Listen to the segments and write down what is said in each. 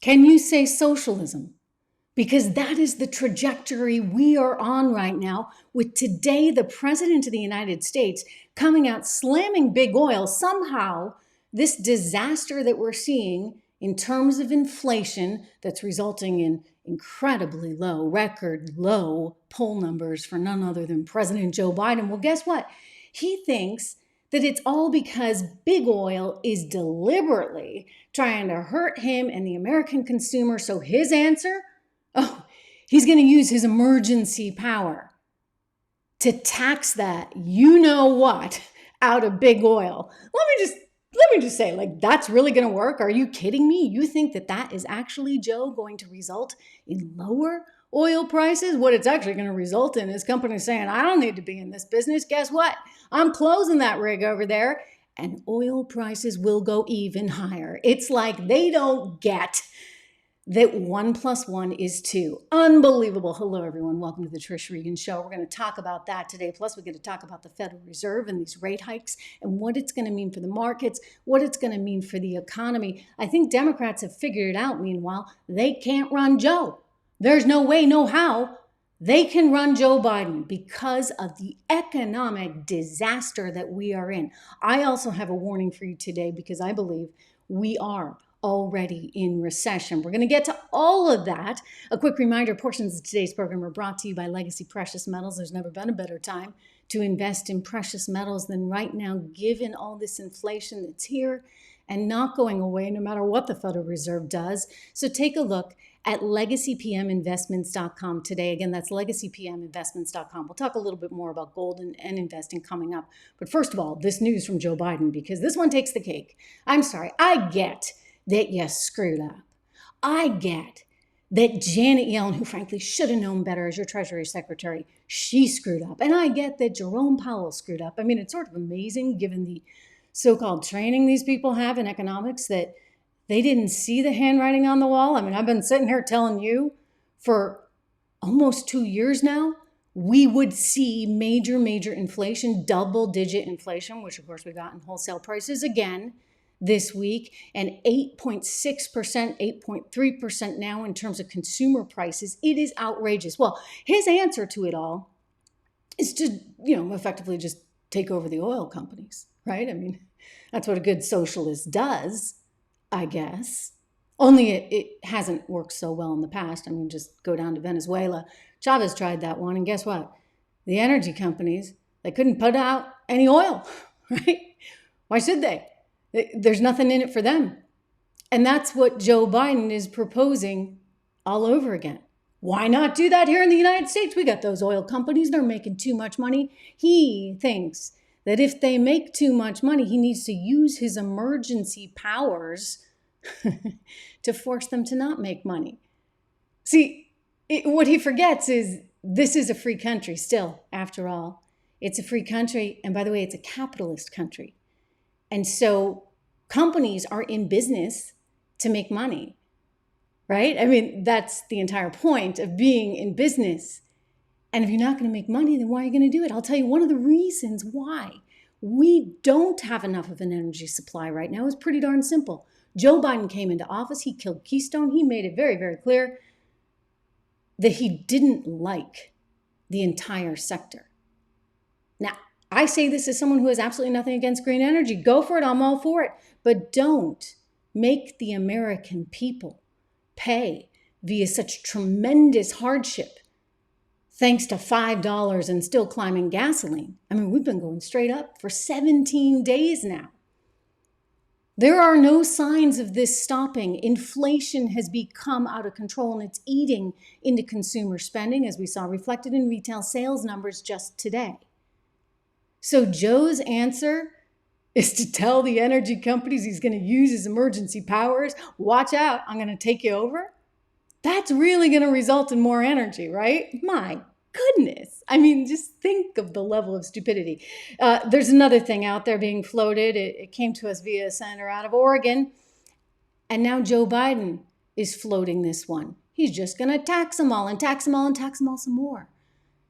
Can you say socialism? Because that is the trajectory we are on right now, with today the President of the United States coming out slamming big oil. Somehow, this disaster that we're seeing in terms of inflation that's resulting in incredibly low, record low poll numbers for none other than President Joe Biden. Well, guess what? He thinks that it's all because big oil is deliberately trying to hurt him and the American consumer. So his answer? Oh, he's going to use his emergency power to tax that you know what out of big oil. Let me just say, like, that's really going to work? Are you kidding me? You think that that is actually, Joe, going to result in lower oil prices? What it's actually going to result in is companies saying, I don't need to be in this business. Guess what? I'm closing that rig over there, and oil prices will go even higher. It's like they don't get that 1 + 1 is 2. Unbelievable. Hello, everyone. Welcome to the Trish Regan Show. We're going to talk about that today. Plus, we're going to talk about the Federal Reserve and these rate hikes and what it's going to mean for the markets, what it's going to mean for the economy. I think Democrats have figured it out, meanwhile. They can't run Joe. There's no way, no how they can run Joe Biden because of the economic disaster that we are in. I also have a warning for you today because I believe we are already in recession. We're going to get to all of that. A quick reminder, portions of today's program are brought to you by Legacy Precious Metals. There's never been a better time to invest in precious metals than right now, given all this inflation that's here and not going away no matter what the Federal Reserve does. So take a look at legacypminvestments.com today. Again, that's legacypminvestments.com. We'll talk a little bit more about gold and investing coming up. But first of all, this news from Joe Biden, because this one takes the cake. I'm sorry, I get that you screwed up. I get that Janet Yellen, who frankly should have known better as your Treasury Secretary, she screwed up. And I get that Jerome Powell screwed up. I mean, it's sort of amazing given the so-called training these people have in economics that they didn't see the handwriting on the wall. I mean, I've been sitting here telling you for almost 2 years now, we would see major inflation, double-digit inflation, which of course we got in wholesale prices again this week, and 8.6%, 8.3% now in terms of consumer prices. It is outrageous. Well, his answer to it all is to, effectively just take over the oil companies, right? I mean, that's what a good socialist does, I guess. Only it hasn't worked so well in the past. I mean, just go down to Venezuela. Chavez tried that one, and guess what? The energy companies, they couldn't put out any oil, right? Why should they? There's nothing in it for them. And that's what Joe Biden is proposing all over again. Why not do that here in the United States? We got those oil companies. They're making too much money. He thinks that if they make too much money, he needs to use his emergency powers to force them to not make money. See, what he forgets is this is a free country still, after all. It's a free country. And by the way, it's a capitalist country. And so companies are in business to make money, right? I mean, that's the entire point of being in business. And if you're not going to make money, then why are you going to do it? I'll tell you one of the reasons why we don't have enough of an energy supply right now is pretty darn simple. Joe Biden came into office. He killed Keystone. He made it very, very clear that he didn't like the entire sector. Now, I say this as someone who has absolutely nothing against green energy. Go for it. I'm all for it. But don't make the American people pay via such tremendous hardship thanks to $5 and still climbing gasoline. I mean, we've been going straight up for 17 days now. There are no signs of this stopping. Inflation has become out of control, and it's eating into consumer spending, as we saw reflected in retail sales numbers just today. So Joe's answer is to tell the energy companies he's going to use his emergency powers. Watch out, I'm going to take you over. That's really going to result in more energy, right? My goodness. I mean, just think of the level of stupidity. There's another thing out there being floated. It came to us via a senator out of Oregon. And now Joe Biden is floating this one. He's just going to tax them all and tax them all and tax them all some more.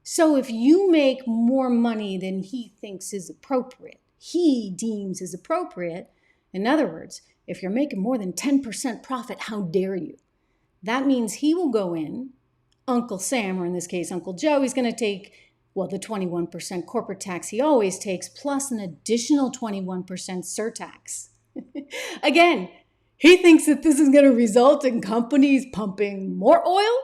So if you make more money than he thinks is appropriate, he deems is appropriate, in other words, if you're making more than 10% profit, how dare you? That means he will go in, Uncle Sam, or in this case, Uncle Joe, he's going to take, well, the 21% corporate tax he always takes, plus an additional 21% surtax. Again, he thinks that this is going to result in companies pumping more oil.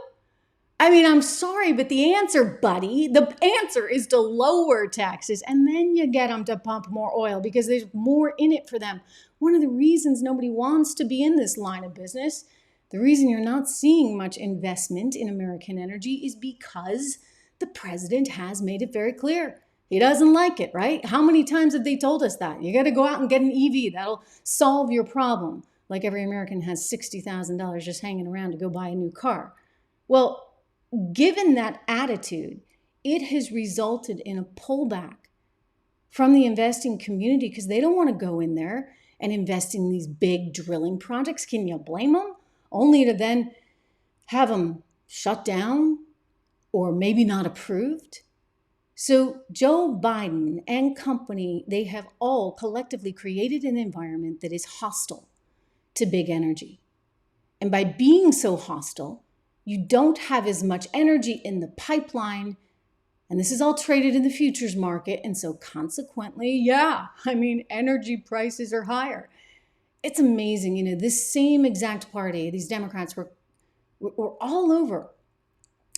I mean, I'm sorry, but the answer, buddy, the answer is to lower taxes, and then you get them to pump more oil because there's more in it for them. One of the reasons nobody wants to be in this line of business, the reason you're not seeing much investment in American energy is because the president has made it very clear. He doesn't like it, right? How many times have they told us that? You got to go out and get an EV. That'll solve your problem. Like every American has $60,000 just hanging around to go buy a new car. Well, given that attitude, it has resulted in a pullback from the investing community because they don't want to go in there and invest in these big drilling projects. Can you blame them? Only to then have them shut down or maybe not approved. So Joe Biden and company, they have all collectively created an environment that is hostile to big energy. And by being so hostile, you don't have as much energy in the pipeline, and this is all traded in the futures market, and so consequently, energy prices are higher. It's amazing, this same exact party, these Democrats were all over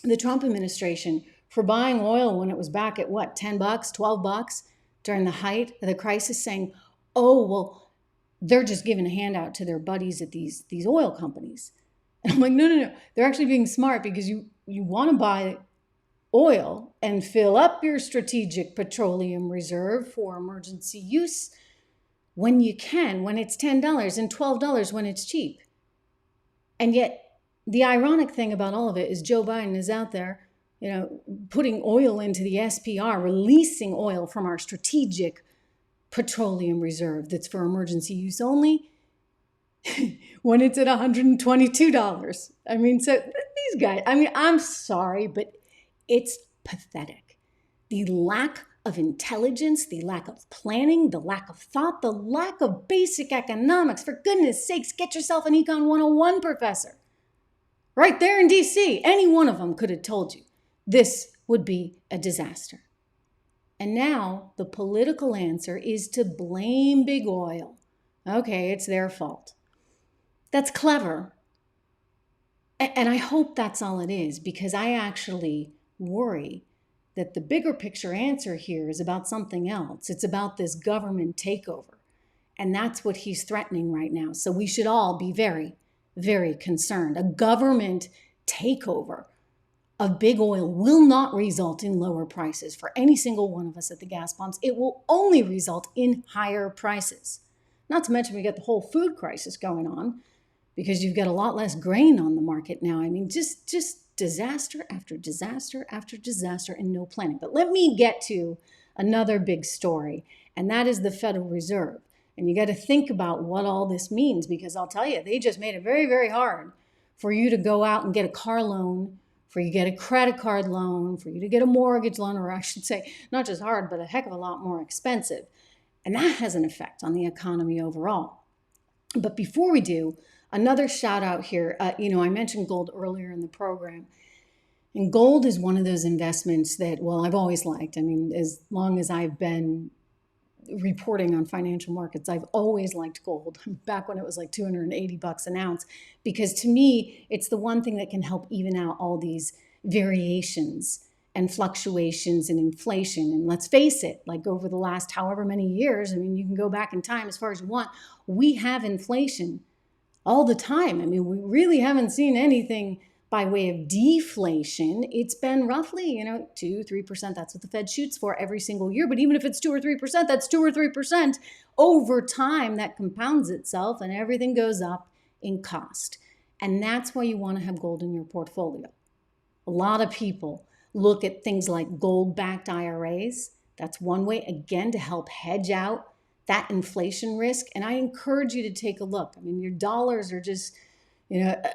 the Trump administration for buying oil when it was back at what, $10, $12 during the height of the crisis, saying, oh, well, they're just giving a handout to their buddies at these oil companies. And I'm like, no. They're actually being smart because you want to buy oil and fill up your strategic petroleum reserve for emergency use when you can, when it's $10 and $12 when it's cheap. And yet the ironic thing about all of it is Joe Biden is out there, putting oil into the SPR, releasing oil from our strategic petroleum reserve that's for emergency use only when it's at $122. I mean, so these guys, I'm sorry, but it's pathetic. The lack of intelligence, the lack of planning, the lack of thought, the lack of basic economics. For goodness sakes, get yourself an Econ 101 professor. Right there in DC, any one of them could have told you this would be a disaster. And now the political answer is to blame big oil. Okay, it's their fault. That's clever. And I hope that's all it is, because I actually worry that the bigger picture answer here is about something else. It's about this government takeover. And that's what he's threatening right now. So we should all be very, very concerned. A government takeover of big oil will not result in lower prices for any single one of us at the gas pumps. It will only result in higher prices. Not to mention we got the whole food crisis going on because you've got a lot less grain on the market now. I mean, just disaster after disaster after disaster and no planning. But let me get to another big story, and that is the Federal Reserve. And you got to think about what all this means, because I'll tell you, they just made it very, very hard for you to go out and get a car loan, for you to get a credit card loan, for you to get a mortgage loan, or I should say, not just hard, but a heck of a lot more expensive. And that has an effect on the economy overall. But before we do, another shout out here. I mentioned gold earlier in the program. And gold is one of those investments that, well, I've always liked. I mean, as long as I've been reporting on financial markets, I've always liked gold, back when it was like $280 an ounce, because to me, it's the one thing that can help even out all these variations and fluctuations in inflation. And let's face it, like over the last however many years, I mean, you can go back in time as far as you want, we have inflation all the time. I mean, we really haven't seen anything by way of deflation. It's been roughly, 2-3%. That's what the Fed shoots for every single year. But even if it's 2 or 3%, that's 2 or 3% over time. That compounds itself and everything goes up in cost. And that's why you want to have gold in your portfolio. A lot of people look at things like gold-backed IRAs. That's one way, again, to help hedge out that inflation risk. And I encourage you to take a look. I mean, your dollars are just,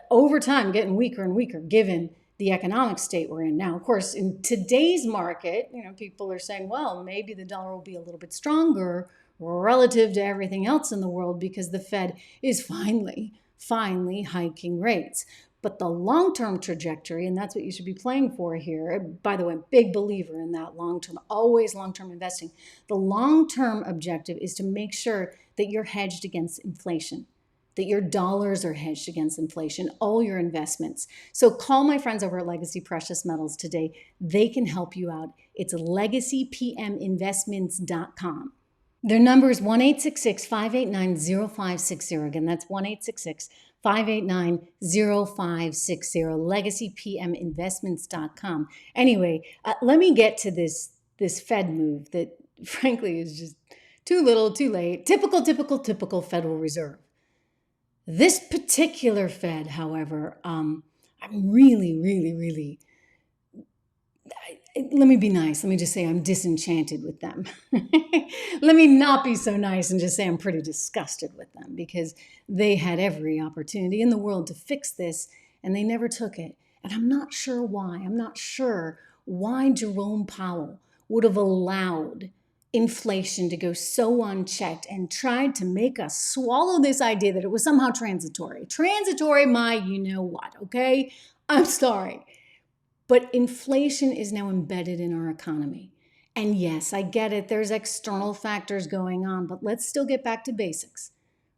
over time getting weaker and weaker given the economic state we're in now. Of course, in today's market, people are saying, well, maybe the dollar will be a little bit stronger relative to everything else in the world because the Fed is finally hiking rates. But the long-term trajectory, and that's what you should be playing for here. By the way, big believer in that long-term, always long-term investing. The long-term objective is to make sure that you're hedged against inflation, that your dollars are hedged against inflation, all your investments. So call my friends over at Legacy Precious Metals today. They can help you out. It's legacypminvestments.com. Their number is 1-866-589-0560. Again, that's 1-866-589-0560, legacypminvestments.com. Anyway, let me get to this Fed move that frankly is just too little, too late. Typical Federal Reserve. This particular Fed, however, I'm really, let me be nice. Let me just say I'm disenchanted with them. Let me not be so nice and just say I'm pretty disgusted with them because they had every opportunity in the world to fix this and they never took it. And I'm not sure why. I'm not sure why Jerome Powell would have allowed inflation to go so unchecked and tried to make us swallow this idea that it was somehow transitory. Transitory, my you know what, okay? I'm sorry. But inflation is now embedded in our economy. And yes, I get it. There's external factors going on, but let's still get back to basics.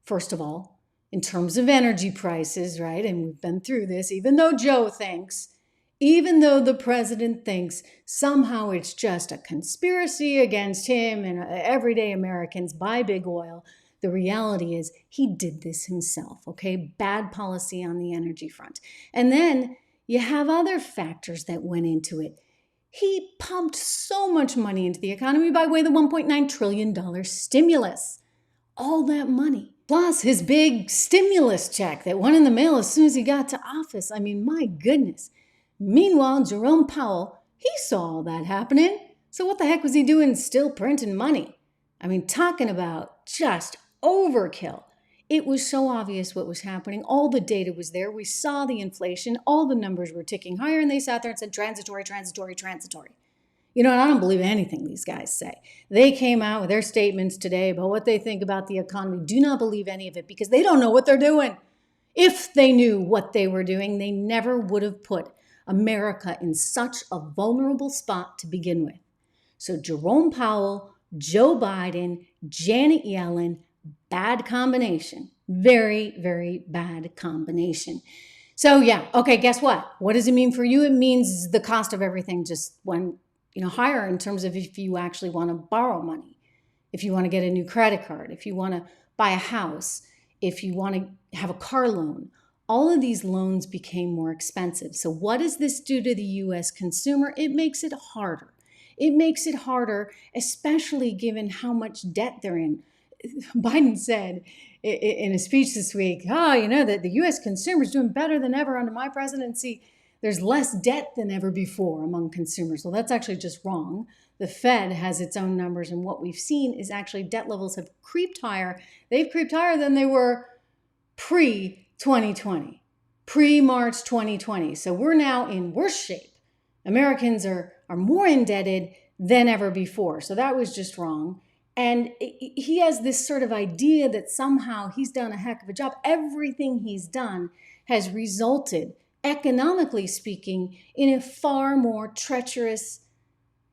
First of all, in terms of energy prices, right? And we've been through this, even though the president thinks somehow it's just a conspiracy against him and everyday Americans buy big oil. The reality is he did this himself, okay? Bad policy on the energy front. And then you have other factors that went into it. He pumped so much money into the economy by way of the $1.9 trillion stimulus. All that money, plus his big stimulus check that went in the mail as soon as he got to office. I mean, my goodness. Meanwhile, Jerome Powell, he saw all that happening. So what the heck was he doing still printing money? I mean, talking about just overkill. It was so obvious what was happening. All the data was there. We saw the inflation. All the numbers were ticking higher, and they sat there and said, transitory. You know, and I don't believe anything these guys say. They came out with their statements today about what they think about the economy. Do not believe any of it because they don't know what they're doing. If they knew what they were doing, they never would have put America in such a vulnerable spot to begin with. So Jerome Powell, Joe Biden, Janet Yellen, bad combination. Very, very bad combination. So yeah, okay, guess what? What does it mean for you? It means the cost of everything just went, higher in terms of if you actually want to borrow money, if you want to get a new credit card, if you want to buy a house, if you want to have a car loan. All of these loans became more expensive. So what does this do to the U.S. consumer? It makes it harder. It makes it harder, especially given how much debt they're in. Biden said in a speech this week, that the U.S. consumer is doing better than ever under my presidency. There's less debt than ever before among consumers. Well, that's actually just wrong. The Fed has its own numbers, and what we've seen is actually debt levels have creeped higher. They've creeped higher than they were pre-2020, pre-March 2020. So we're now in worse shape. Americans are more indebted than ever before. So that was just wrong. And he has this sort of idea that somehow he's done a heck of a job. Everything he's done has resulted, economically speaking, in a far more treacherous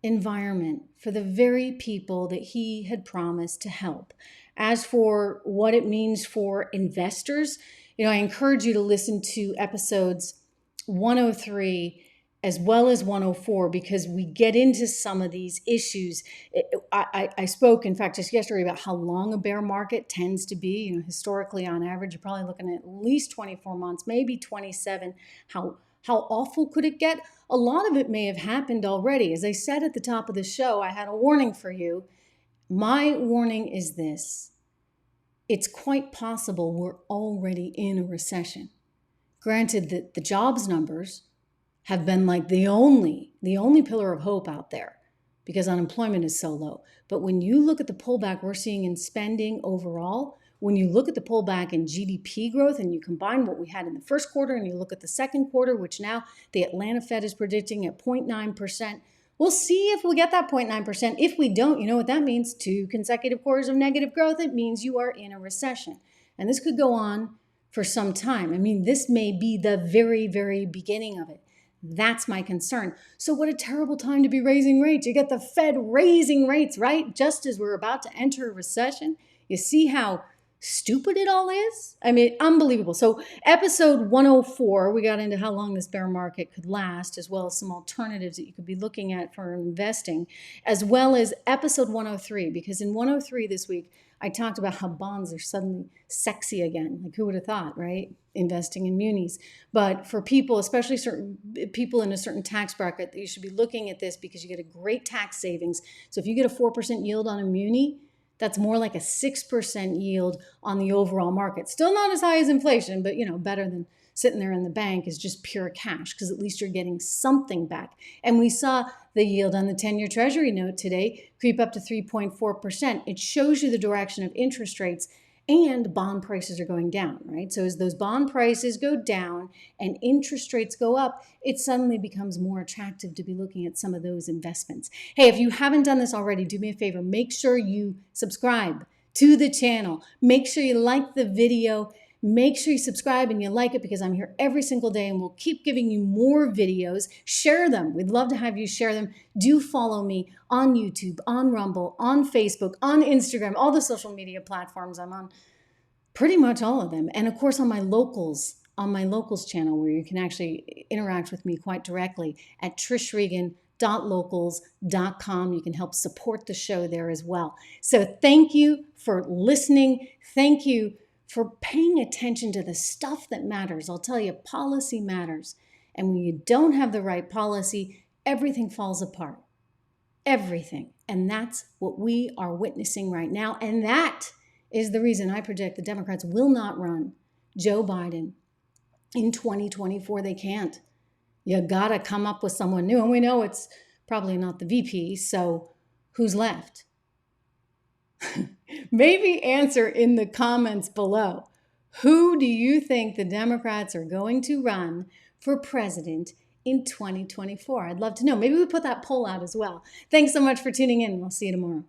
environment for the very people that he had promised to help. As for what it means for investors, I encourage you to listen to episodes 103 as well as 104, because we get into some of these issues. I spoke, in fact, just yesterday about how long a bear market tends to be. Historically, on average, you're probably looking at least 24 months, maybe 27. How awful could it get? A lot of it may have happened already. As I said at the top of the show, I had a warning for you. My warning is this. It's quite possible we're already in a recession. Granted that the jobs numbers have been like the only pillar of hope out there because unemployment is so low. But when you look at the pullback we're seeing in spending overall, when you look at the pullback in GDP growth and you combine what we had in the first quarter and you look at the second quarter, which now the Atlanta Fed is predicting at 0.9%, we'll see if we get that 0.9%. If we don't, you know what that means? 2 consecutive quarters of negative growth. It means you are in a recession. And this could go on for some time. I mean, this may be the very, very beginning of it. That's my concern. So what a terrible time to be raising rates. You get the Fed raising rates, right? Just as we're about to enter a recession. You see how stupid it all is? I mean, unbelievable. So episode 104, we got into how long this bear market could last, as well as some alternatives that you could be looking at for investing, as well as episode 103, because in 103 this week, I talked about how bonds are suddenly sexy again. Like, who would have thought, right? Investing in munis. But for people, especially certain people in a certain tax bracket, you should be looking at this because you get a great tax savings. So if you get a 4% yield on a muni, that's more like a 6% yield on the overall market. Still not as high as inflation, but better than sitting there in the bank is just pure cash, because at least you're getting something back. And we saw the yield on the 10-year Treasury note today creep up to 3.4%. It shows you the direction of interest rates, and bond prices are going down, right? So as those bond prices go down and interest rates go up, it suddenly becomes more attractive to be looking at some of those investments. Hey, if you haven't done this already, do me a favor. Make sure you subscribe to the channel. Make sure you like the video. Make sure you subscribe and you like it, because I'm here every single day and we'll keep giving you more videos. Share them. We'd love to have you share them. Do follow me on YouTube, on Rumble, on Facebook, on Instagram, all the social media platforms. I'm on pretty much all of them. And of course on my locals channel, where you can actually interact with me quite directly at trishregan.locals.com. You can help support the show there as well. So thank you for listening. Thank you for paying attention to the stuff that matters. I'll tell you, policy matters. And when you don't have the right policy, everything falls apart. Everything. And that's what we are witnessing right now. And that is the reason I predict the Democrats will not run Joe Biden in 2024. They can't. You gotta come up with someone new. And we know it's probably not the VP, so who's left? Maybe answer in the comments below. Who do you think the Democrats are going to run for president in 2024? I'd love to know. Maybe we put that poll out as well. Thanks so much for tuning in. We'll see you tomorrow.